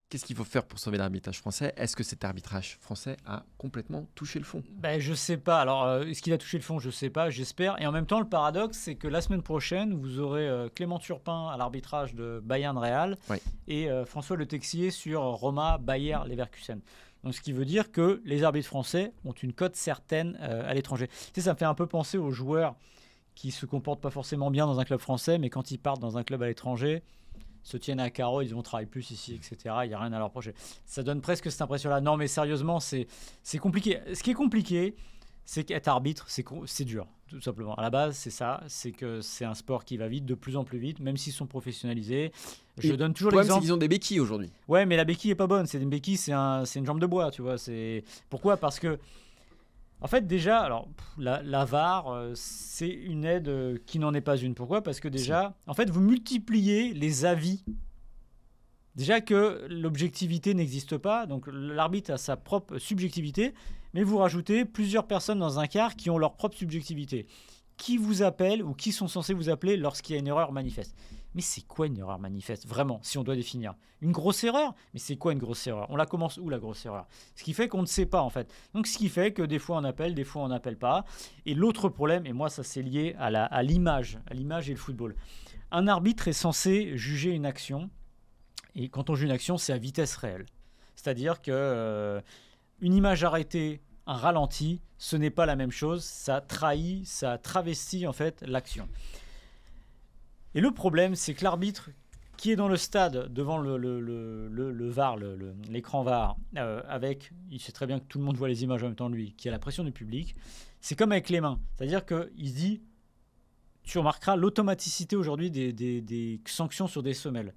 Qu'est-ce qu'il faut faire pour sauver l'arbitrage français? Est-ce que cet arbitrage français a complètement touché le fond? Ben, je sais pas. Alors, est-ce qu'il a touché le fond? Je sais pas, j'espère. Et en même temps, le paradoxe, c'est que la semaine prochaine, vous aurez Clément Turpin à l'arbitrage de Bayern-Real Oui. et François Le Texier sur Roma-Bayer-Leverkusen. Donc, ce qui veut dire que les arbitres français ont une cote certaine à l'étranger. Tu sais, ça me fait un peu penser aux joueurs qui se comportent pas forcément bien dans un club français, mais quand ils partent dans un club à l'étranger, se tiennent à carreau, ils vont travailler plus ici, etc. Il n'y a rien à leur reprocher. Ça donne presque cette impression-là. Non, mais sérieusement, c'est compliqué. Ce qui est compliqué, c'est qu'être arbitre, c'est dur, tout simplement. À la base, c'est ça. C'est que c'est un sport qui va vite, de plus en plus vite, même s'ils sont professionnalisés. Je donne toujours Le problème, c'est l'exemple. qu'ils ont des béquilles aujourd'hui. Ouais, mais la béquille est pas bonne. C'est une béquille, c'est une jambe de bois, tu vois. Pourquoi? Parce que en fait, déjà, alors, la VAR, c'est une aide qui n'en est pas une. Pourquoi? Parce que déjà, en fait, vous multipliez les avis. Déjà que l'objectivité n'existe pas, donc l'arbitre a sa propre subjectivité, mais vous rajoutez plusieurs personnes dans un quart qui ont leur propre subjectivité. Qui vous appelle ou qui sont censés vous appeler lorsqu'il y a une erreur manifeste? Mais c'est quoi une erreur manifeste, vraiment, si on doit définir? Une grosse erreur? Mais c'est quoi une grosse erreur? On la commence où, la grosse erreur? Ce qui fait qu'on ne sait pas, en fait. Donc, ce qui fait que des fois on appelle, des fois on n'appelle pas. Et l'autre problème, et moi ça c'est lié à l'image et le football. Un arbitre est censé juger une action, et quand on juge une action, c'est à vitesse réelle. C'est-à-dire que une image arrêtée, un ralenti, ce n'est pas la même chose. Ça trahit, ça travestit en fait l'action. Et le problème, c'est que l'arbitre qui est dans le stade devant le VAR, l'écran VAR, il sait très bien que tout le monde voit les images en même temps de lui, qui a la pression du public, c'est comme avec les mains. C'est-à-dire qu'il se dit, tu remarqueras l'automaticité aujourd'hui des sanctions sur des semelles.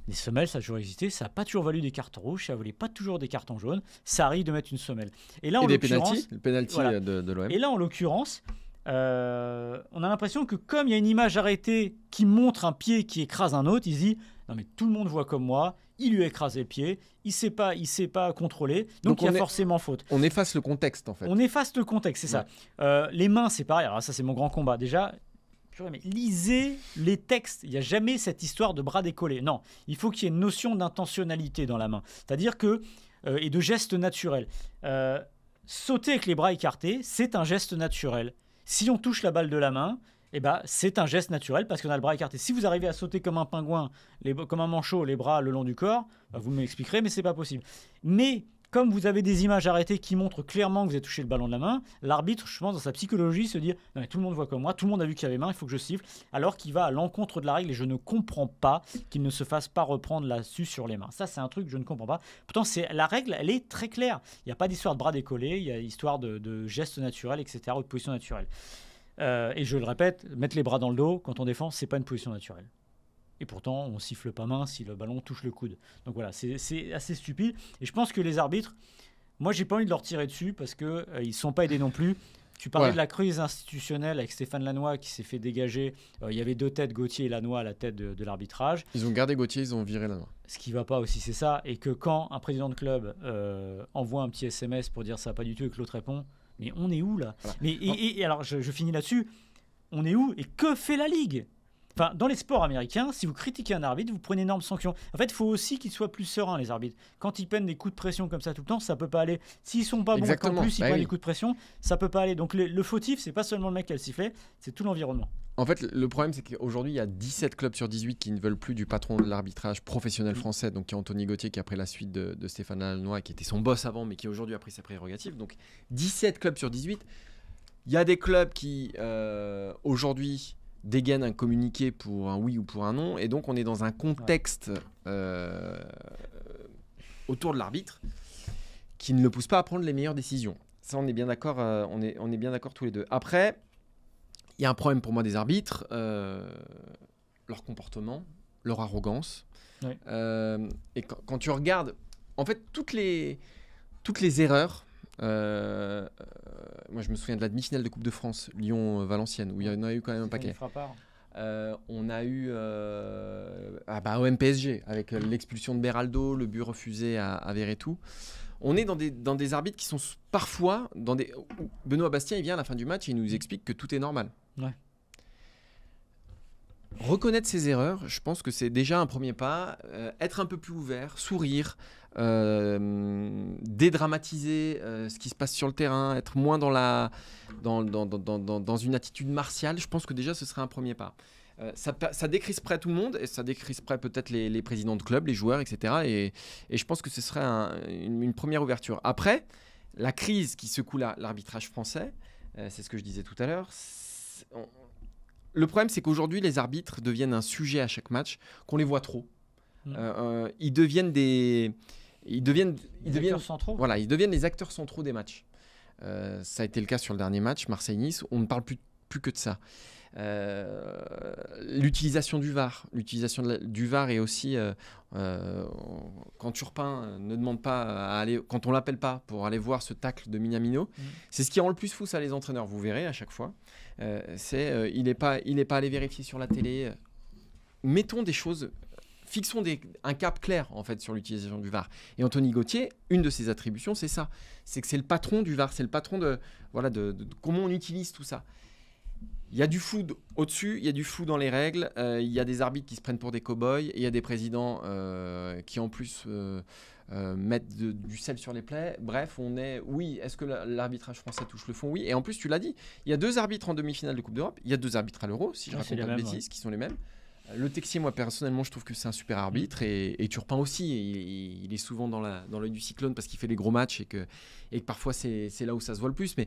Les semelles, ça a toujours existé, ça n'a pas toujours valu des cartons rouges, ça ne valait pas toujours des cartons jaunes, ça arrive de mettre une semelle. Et là, Et des pénaltys, le pénalty voilà. de l'OM. Et là, en l'occurrence, on a l'impression que comme il y a une image arrêtée qui montre un pied qui écrase un autre, il se dit non mais tout le monde voit comme moi, il lui a écrasé le pied, il sait pas contrôler, donc il y a forcément faute. On efface le contexte en fait. On efface le contexte, c'est ça. Les mains, c'est pareil. Alors ça, c'est mon grand combat. Déjà, mais lisez les textes. Il n'y a jamais cette histoire de bras décollés. Non, il faut qu'il y ait une notion d'intentionnalité dans la main. C'est-à-dire que et de geste naturel. Sauter avec les bras écartés, c'est un geste naturel. Si on touche la balle de la main, eh ben, c'est un geste naturel parce qu'on a le bras écarté. Si vous arrivez à sauter comme un pingouin, comme un manchot, les bras le long du corps, vous m'expliquerez, mais c'est pas possible. Mais comme vous avez des images arrêtées qui montrent clairement que vous avez touché le ballon de la main, l'arbitre, je pense, dans sa psychologie, se dit non, mais tout le monde voit comme moi, tout le monde a vu qu'il y avait main, il faut que je siffle, alors qu'il va à l'encontre de la règle et je ne comprends pas qu'il ne se fasse pas reprendre là-dessus sur les mains. Ça, c'est un truc que je ne comprends pas. Pourtant, la règle, elle est très claire. Il n'y a pas d'histoire de bras décollés, il y a histoire de gestes naturels, etc., ou de position naturelle. Et je le répète, mettre les bras dans le dos quand on défend, c'est pas une position naturelle. Et pourtant, on siffle pas main si le ballon touche le coude. Donc voilà, c'est assez stupide. Et je pense que les arbitres, moi, j'ai pas envie de leur tirer dessus parce qu'ils ne sont pas aidés non plus. Tu parlais de la crise institutionnelle avec Stéphane Lannoy qui s'est fait dégager. Il y avait deux têtes, Gauthier et Lannoy, à la tête de l'arbitrage. Ils ont gardé Gauthier, ils ont viré Lannoy. Ce qui ne va pas aussi, c'est ça. Et que quand un président de club envoie un petit SMS pour dire ça va pas du tout et que l'autre répond, mais on est où là? Voilà. Et alors, je finis là-dessus. On est où? Et que fait la Ligue? Enfin, dans les sports américains, si vous critiquez un arbitre, vous prenez une énorme sanction. En fait, il faut aussi qu'ils soient plus sereins, les arbitres. Quand ils prennent des coups de pression comme ça tout le temps, ça peut pas aller. S'ils sont pas bons et qu'en plus ils prennent des coups de pression, ça peut pas aller. Donc le fautif, c'est pas seulement le mec qui a le sifflet, c'est tout l'environnement. En fait, le problème, c'est qu'aujourd'hui, il y a 17 clubs sur 18 qui ne veulent plus du patron de l'arbitrage professionnel français, donc qui est Anthony Gauthier, qui a pris la suite de Stéphane Lannoy, qui était son boss avant, mais qui aujourd'hui a pris sa prérogative. Donc 17 clubs sur 18. Il y a des clubs qui, aujourd'hui, dégaine un communiqué pour un oui ou pour un non, et donc on est dans un contexte autour de l'arbitre qui ne le pousse pas à prendre les meilleures décisions. Ça, on est bien d'accord, on est bien d'accord tous les deux. Après, il y a un problème pour moi des arbitres, leur comportement, leur arrogance. Oui. Et quand tu regardes, en fait, toutes les erreurs. Moi, je me souviens de la demi-finale de Coupe de France, Lyon-Valenciennes, où il y en a eu quand même un paquet. On a eu OM-PSG, avec l'expulsion de Beraldo, le but refusé à Verretou. On est dans des arbitres qui sont parfois... Benoît Bastien, il vient à la fin du match et il nous explique que tout est normal. Ouais. Reconnaître ses erreurs, je pense que c'est déjà un premier pas. Être un peu plus ouvert, sourire, dédramatiser ce qui se passe sur le terrain, être moins dans une attitude martiale, je pense que déjà ce serait un premier pas. Ça décrisperait tout le monde et ça décrisperait peut-être les présidents de clubs, les joueurs, etc. Et je pense que ce serait une première ouverture. Après, la crise qui secoue l'arbitrage français, c'est ce que je disais tout à l'heure. Le problème, c'est qu'aujourd'hui, les arbitres deviennent un sujet à chaque match, qu'on les voit trop. Ils deviennent des acteurs centraux. Voilà, ils deviennent les acteurs centraux des matchs. Ça a été le cas sur le dernier match, Marseille-Nice. On ne parle plus que de ça. L'utilisation du VAR. L'utilisation du VAR est aussi quand Turpin ne demande pas à aller, quand on l'appelle pas pour aller voir ce tacle de Minamino, c'est ce qui rend le plus fou ça les entraîneurs. Vous verrez à chaque fois. Il n'est pas allé vérifier sur la télé. Mettons des choses. Fixons un cap clair en fait sur l'utilisation du VAR. Et Anthony Gauthier, une de ses attributions, c'est ça. C'est que c'est le patron du VAR, c'est le patron de comment on utilise tout ça. Il y a du flou au-dessus, il y a du flou dans les règles, il y a des arbitres qui se prennent pour des cow-boys, et il y a des présidents qui en plus mettent du sel sur les plaies. Bref, est-ce que l'arbitrage français touche le fond? Oui. Et en plus, tu l'as dit, il y a 2 arbitres en demi-finale de Coupe d'Europe, il y a 2 arbitres à l'Euro, si je raconte pas de bêtises, qui sont les mêmes. Le Texier, moi personnellement, je trouve que c'est un super arbitre et Turpin aussi. Il est souvent dans l'œil du cyclone parce qu'il fait les gros matchs et que parfois c'est là où ça se voit le plus. Mais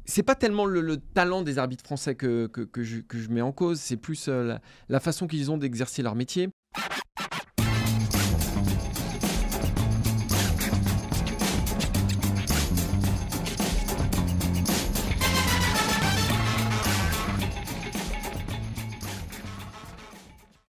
c'est pas tellement le talent des arbitres français que je mets en cause, c'est plus la façon qu'ils ont d'exercer leur métier.